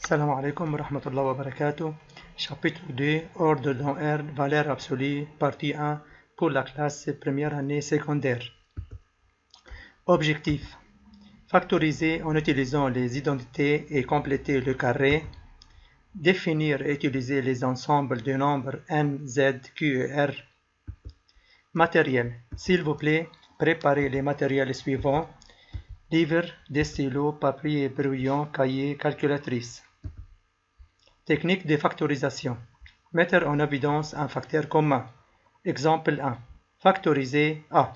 Salam alaikum wa rahmatullahi wa barakatuh. Chapitre 2, ordre dans R, valeur absolue, partie 1, pour la classe première année secondaire. Objectif. Factoriser en utilisant les identités et compléter le carré. Définir et utiliser les ensembles de nombres n, z, q et r. Matériel. S'il vous plaît, préparez les matériels suivants. Livre, des stylos, papier brouillon, cahier, calculatrice. Technique de factorisation. Mettre en évidence un facteur commun. Exemple 1. Factoriser A.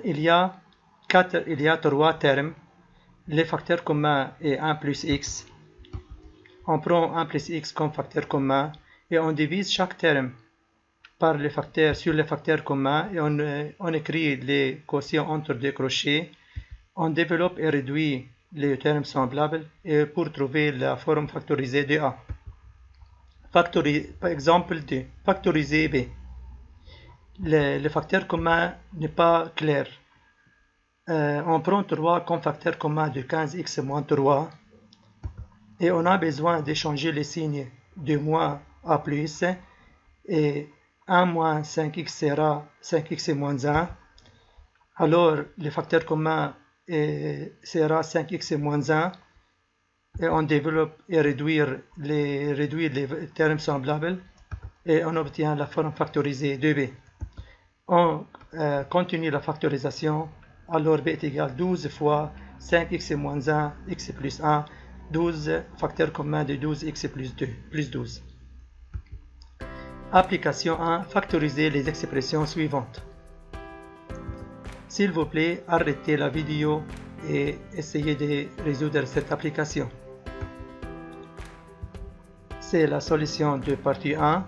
Il y a 3 termes. Le facteur commun est 1 plus x. On prend 1 plus x comme facteur commun et on divise chaque terme par le facteur sur le facteur commun et on écrit les quotients entre deux crochets. On développe et réduit les termes semblables et pour trouver la forme factorisée de A. Par exemple 2. Factoriser B. Le facteur commun n'est pas clair. On prend 3 comme facteur commun de 15x moins 3 et on a besoin de changer les signes de moins A plus et 1 moins 5x sera 5x moins 1. Alors le facteur commun sera 5x moins 1 et on développe et réduit les termes semblables et on obtient la forme factorisée de B. On continue la factorisation, alors B est égal à 12 fois 5x moins 1, x plus 1, 12 facteur commun de 12x plus 12. Application 1. Factoriser les expressions suivantes. S'il vous plaît, arrêtez la vidéo et essayez de résoudre cette application. C'est la solution de partie 1.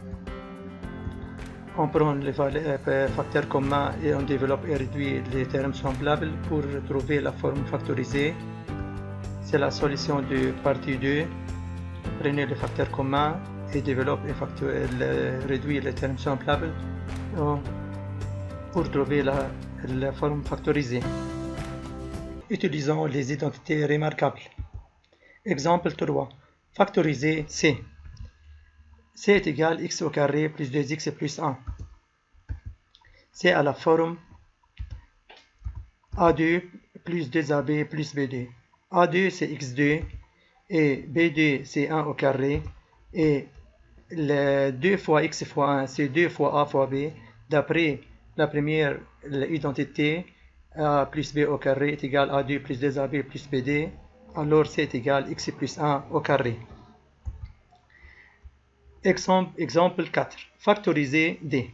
On prend les facteurs communs et on développe et réduit les termes semblables pour trouver la forme factorisée. C'est la solution de partie 2. Prenez les facteurs communs et développe et réduit les termes semblables pour trouver la forme factorisée. Utilisons les identités remarquables. Exemple 3. Factoriser C. C est égal à x au carré plus 2x plus 1. C a la forme A2 plus 2AB plus B2. A2 c'est x2 et B2 c'est 1 au carré et le 2 fois x fois 1 c'est 2 fois A fois B. D'après la première identité, A plus B au carré est égal à 2 plus 2AB plus BD, alors C est égal à x plus 1 au carré. Exemple 4. Factoriser D.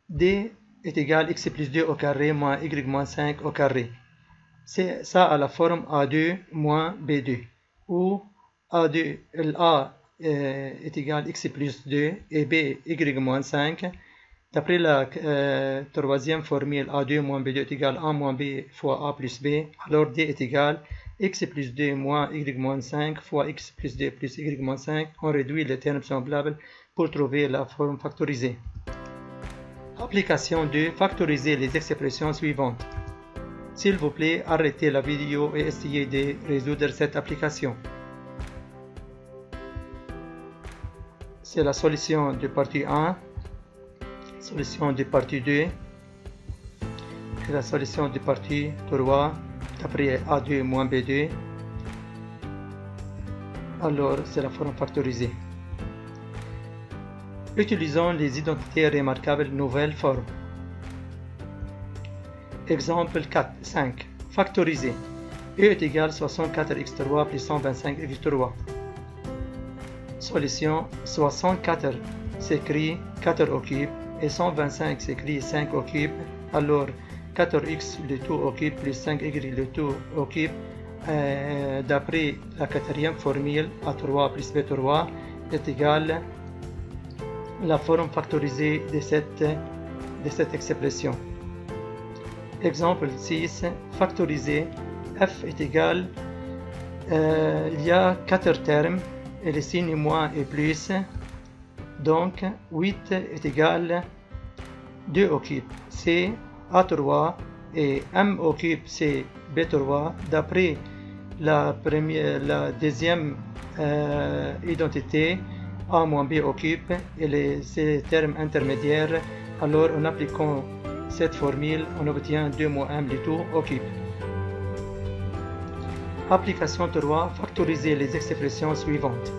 D est égal à x plus 2 au carré moins y moins 5 au carré. Ça a la forme A2 moins B2, où A2, A est égal à x plus 2 et B y moins 5. D'après la troisième formule, A2 moins B2 est égal à 1 moins B fois A plus B, alors D est égal à x plus 2 moins y moins 5 fois x plus 2 plus y moins 5. On réduit les termes semblables pour trouver la forme factorisée. Application 2. Factoriser les expressions suivantes. S'il vous plaît, arrêtez la vidéo et essayez de résoudre cette application. C'est la solution de partie 1. Solution de partie 2 et la solution de partie 3 d'après A2 moins B2. Alors c'est la forme factorisée. Utilisons les identités remarquables nouvelle forme. Exemple 5. Factoriser. E est égal à 64x3 plus 125x3. Solution 64 s'écrit 4 au cube et 125 s'écrit 5 au cube, alors 4x le tout au cube plus 5y le tout au cube, d'après la quatrième formule A3 plus B3 est égal à la forme factorisée de cette expression. Exemple 6. Factoriser. F est égal, il y a 4 termes et les signes moins et plus. Donc 8 est égal à 2 au cube. C'est A3 et M au cube c'est B3. D'après la deuxième identité A moins B occupe et ces termes intermédiaires. Alors en appliquant cette formule, on obtient 2 moins 1 le tout occupe. Application 3. Factoriser les expressions suivantes.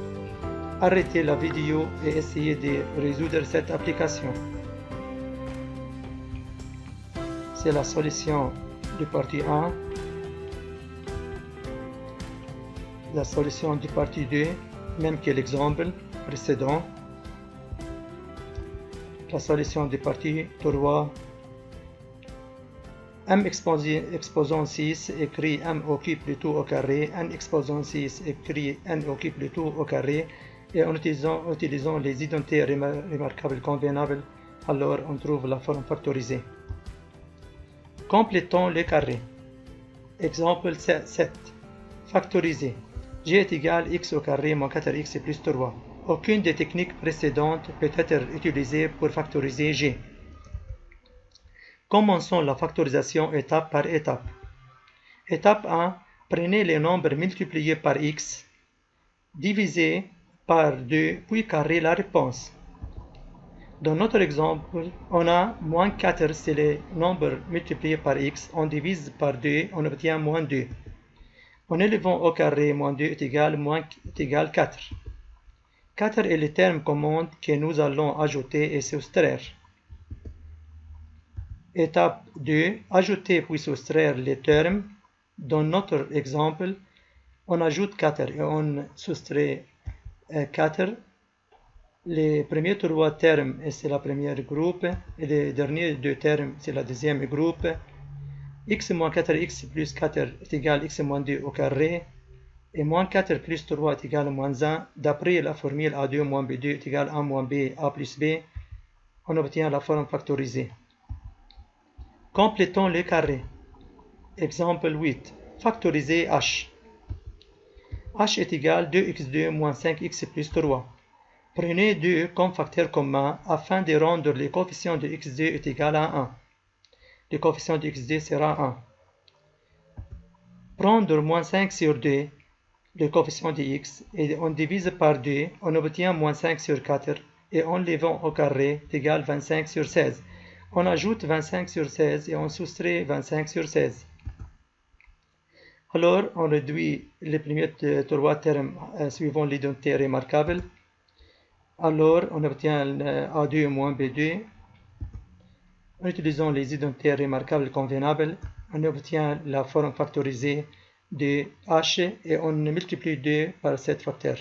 Arrêtez la vidéo et essayez de résoudre cette application. C'est la solution du partie 1. La solution du partie 2, même que l'exemple précédent. La solution du partie 3. M exposant 6 écrit M occupe le tout au carré, N exposant 6 écrit N occupe le tout au carré, et en utilisant les identités remarquables convenables, alors on trouve la forme factorisée. Complétons le carré. Exemple 7. Factoriser. G est égal x au carré moins 4x plus 3. Aucune des techniques précédentes peut être utilisée pour factoriser G. Commençons la factorisation étape par étape. Étape 1. Prenez les nombres multipliés par x, divisez par 2, puis carrez la réponse. Dans notre exemple, on a moins 4, c'est les nombres multipliés par x, on divise par 2, on obtient moins 2. En élevant au carré, moins 2 est égal 4. 4 est le terme commande que nous allons ajouter et soustraire. Étape 2. Ajouter puis soustraire les termes. Dans notre exemple, on ajoute 4 et on soustrait 4. Les premiers 3 termes, c'est la première groupe, et les derniers 2 termes, c'est la deuxième groupe. X moins 4x plus 4 est égal à x moins 2 au carré, et moins 4 plus 3 est égal à moins 1. D'après la formule A2 moins B2 est égal à A moins B, A plus B, on obtient la forme factorisée. Complétons le carré. Exemple 8. Factoriser H. H est égal à 2x2 moins 5x plus 3. Prenez 2 comme facteur commun afin de rendre le coefficient de x2 est égal à 1. Le coefficient de x2 sera 1. Prendre moins 5 sur 2, le coefficient de x, et on divise par 2, on obtient moins 5 sur 4, et en levant au carré est égal à 25 sur 16. On ajoute 25 sur 16 et on soustrait 25 sur 16. Alors, on réduit les premiers 3 termes suivant l'identité remarquable. Alors, on obtient A2 moins B2. En utilisant les identités remarquables convenables, on obtient la forme factorisée de H et on multiplie 2 par 7 facteurs.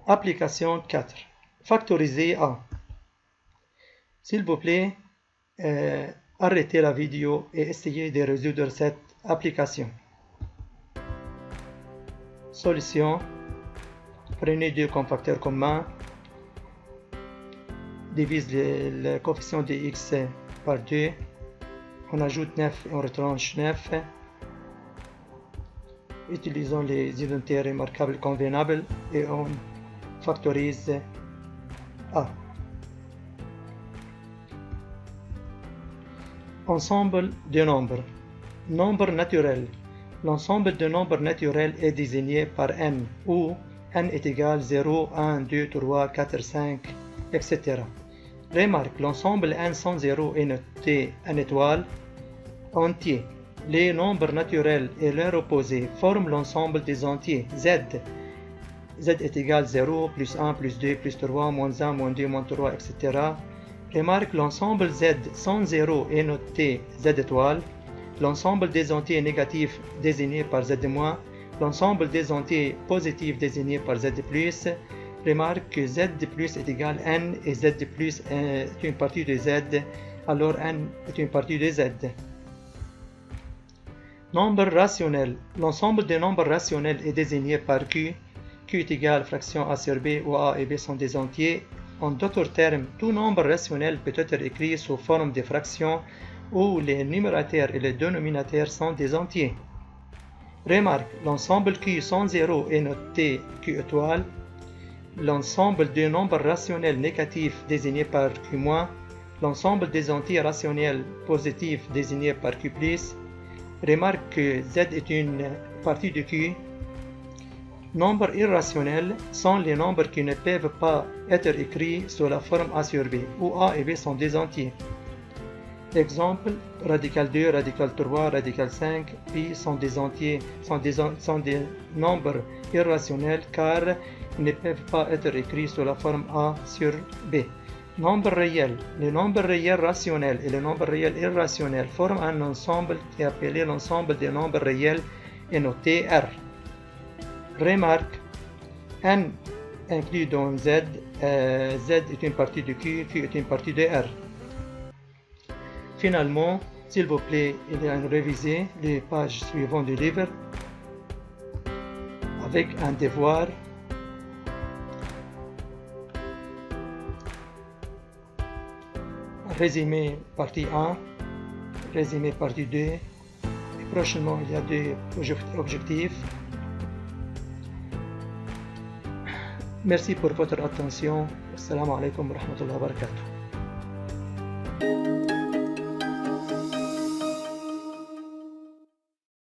Application 4. Factoriser A. S'il vous plaît, arrêtez la vidéo et essayez de résoudre cette application. Solution. Prenez 2 comme facteur commun. Divise le coefficient de x par 2. On ajoute 9 et on retranche 9. Utilisons les identités remarquables convenables et on factorise A. Ensemble de nombres. Nombre naturel. L'ensemble de nombres naturels est désigné par n, où n est égal à 0, 1, 2, 3, 4, 5, etc. Remarque, l'ensemble n sans 0 est noté en étoile entier. Les nombres naturels et leur opposé forment l'ensemble des entiers z. Z est égal à 0, plus 1, plus 2, plus 3, moins 1, moins 2, moins 3, etc. Remarque, l'ensemble z sans 0 est noté z étoile. L'ensemble des entiers négatifs désignés par z-, l'ensemble des entiers positifs désignés par z+. Remarque que z plus est égal à n et z plus est une partie de z, alors n est une partie de z. Nombre rationnel. L'ensemble des nombres rationnels est désigné par q. Q est égal à fraction a sur b, où a et b sont des entiers. En d'autres termes, tout nombre rationnel peut être écrit sous forme de fraction où les numérateurs et les dénominateurs sont des entiers. Remarque, l'ensemble Q sans 0 est noté Q étoile. L'ensemble des nombres rationnels négatifs désignés par Q-, l'ensemble des entiers rationnels positifs désignés par Q+. Remarque que Z est une partie de Q. Nombres irrationnels sont les nombres qui ne peuvent pas être écrits sous la forme A sur B, où A et B sont des entiers. Exemple, radical 2, radical 3, radical 5, pi sont des entiers, sont des nombres irrationnels car ils ne peuvent pas être écrits sous la forme A sur B. Nombres réels. Les nombres réels rationnels et les nombres réels irrationnels forment un ensemble qui est appelé l'ensemble des nombres réels et noté R. Remarque, N inclus dans Z, Z est une partie de Q, Q est une partie de R. Finalement, s'il vous plaît, il y a une réviser les pages suivantes du livre avec un devoir. Résumé partie 1, résumé partie 2, et prochainement il y a des objectifs. Merci pour votre attention. Assalamu alaikum wa rahmatullahi wa barakatuh.